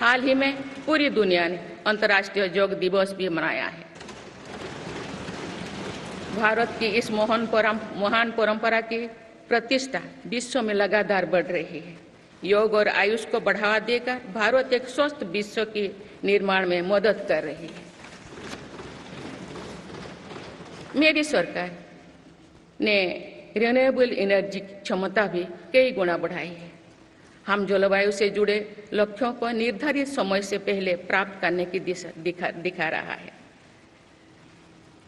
हाल ही में पूरी दुनिया ने अंतर्राष्ट्रीय योग दिवस भी मनाया है। भारत की इस महान परंपरा की प्रतिष्ठा विश्व में लगातार बढ़ रही है। योग और आयुष को बढ़ावा देकर भारत एक स्वस्थ विश्व के निर्माण में मदद कर रही है। मेरी सरकार ने रिन्यूएबल एनर्जी की क्षमता भी कई गुना बढ़ाई है। हम जलवायु से जुड़े लक्ष्यों को निर्धारित समय से पहले प्राप्त करने की दिशा दिखा रहा है।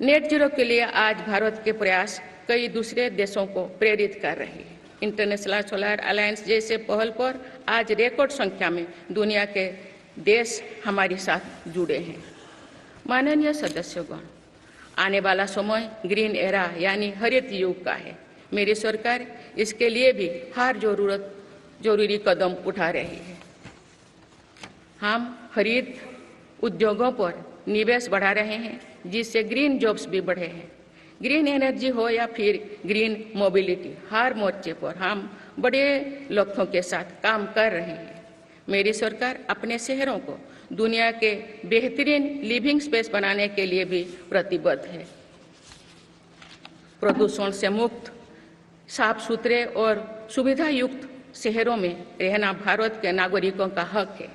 नेट जीरो के लिए आज भारत के प्रयास कई दूसरे देशों को प्रेरित कर रहे हैं। इंटरनेशनल सोलर अलायंस जैसे पहल पर आज रिकॉर्ड संख्या में दुनिया के देश हमारे साथ जुड़े हैं। माननीय सदस्यगण, आने वाला समय ग्रीन एरा यानी हरित युग का है। मेरी सरकार इसके लिए भी हर जरूरी कदम उठा रही है। हम हरित उद्योगों पर निवेश बढ़ा रहे हैं, जिससे ग्रीन जॉब्स भी बढ़े हैं। ग्रीन एनर्जी हो या फिर ग्रीन मोबिलिटी, हर मोर्चे पर हम बड़े लक्ष्यों के साथ काम कर रहे हैं। मेरी सरकार अपने शहरों को दुनिया के बेहतरीन लिविंग स्पेस बनाने के लिए भी प्रतिबद्ध है। प्रदूषण से मुक्त, साफ सुथरे और सुविधा युक्त शहरों में रहना भारत के नागरिकों का हक है।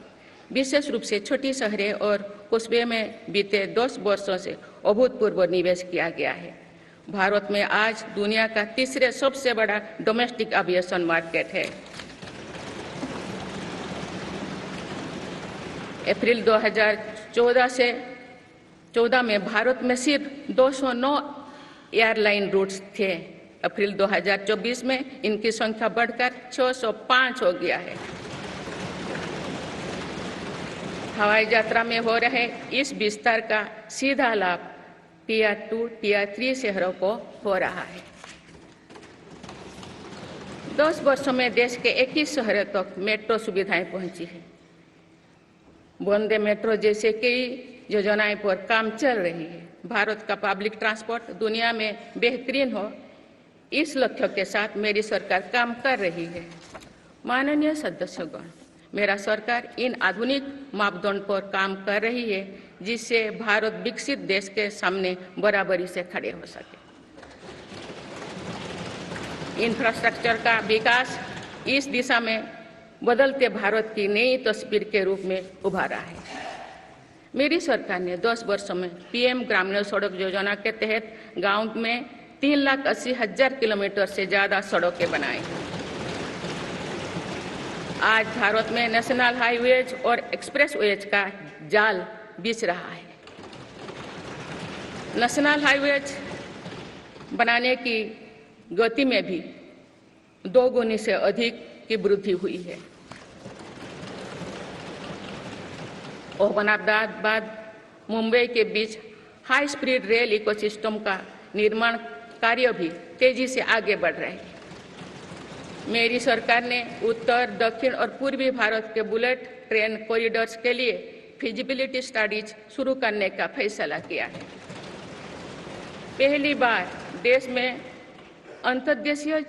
विशेष रूप से छोटी शहरें और कस्बे में बीते 10 वर्षों से अभूतपूर्व निवेश किया गया है। भारत में आज दुनिया का तीसरे सबसे बड़ा डोमेस्टिक एविएशन मार्केट है। अप्रैल 2014 में भारत में सिर्फ 209 एयरलाइन रूट्स थे। अप्रैल 2024 में इनकी संख्या बढ़कर 605 हो गया है। हवाई यात्रा में हो रहे इस विस्तार का सीधा लाभ टियर 2, टियर 3 शहरों को हो रहा है। 10 वर्षों में देश के 21 शहरों तक मेट्रो सुविधाएं पहुंची है। वंदे मेट्रो जैसे कई योजनाएं पर काम चल रही है। भारत का पब्लिक ट्रांसपोर्ट दुनिया में बेहतरीन हो, इस लक्ष्य के साथ मेरी सरकार काम कर रही है। माननीय सदस्यगण, मेरा सरकार इन आधुनिक मापदंड पर काम कर रही है, जिससे भारत विकसित देश के सामने बराबरी से खड़े हो सके। इंफ्रास्ट्रक्चर का विकास इस दिशा में बदलते भारत की नई तस्वीर के रूप में उभारा है। मेरी सरकार ने 10 वर्षों में पीएम ग्रामीण सड़क योजना के तहत गांव में 3,80,000 किलोमीटर से ज्यादा सड़कें बनाई हैं। आज भारत में नेशनल हाईवेज और एक्सप्रेसवेज का जाल बिछ रहा है। नेशनल हाईवेज बनाने की गति में भी 2 गुनी से अधिक की वृद्धि हुई है। अहमदाबाद मुंबई के बीच हाई स्पीड रेल इकोसिस्टम का निर्माण कार्य भी तेजी से आगे बढ़ रहे हैं। मेरी सरकार ने उत्तर, दक्षिण और पूर्वी भारत के बुलेट ट्रेन कॉरिडोर्स के लिए फिजिबिलिटी स्टडीज शुरू करने का फैसला किया है। पहली बार देश में अंतर्देशीय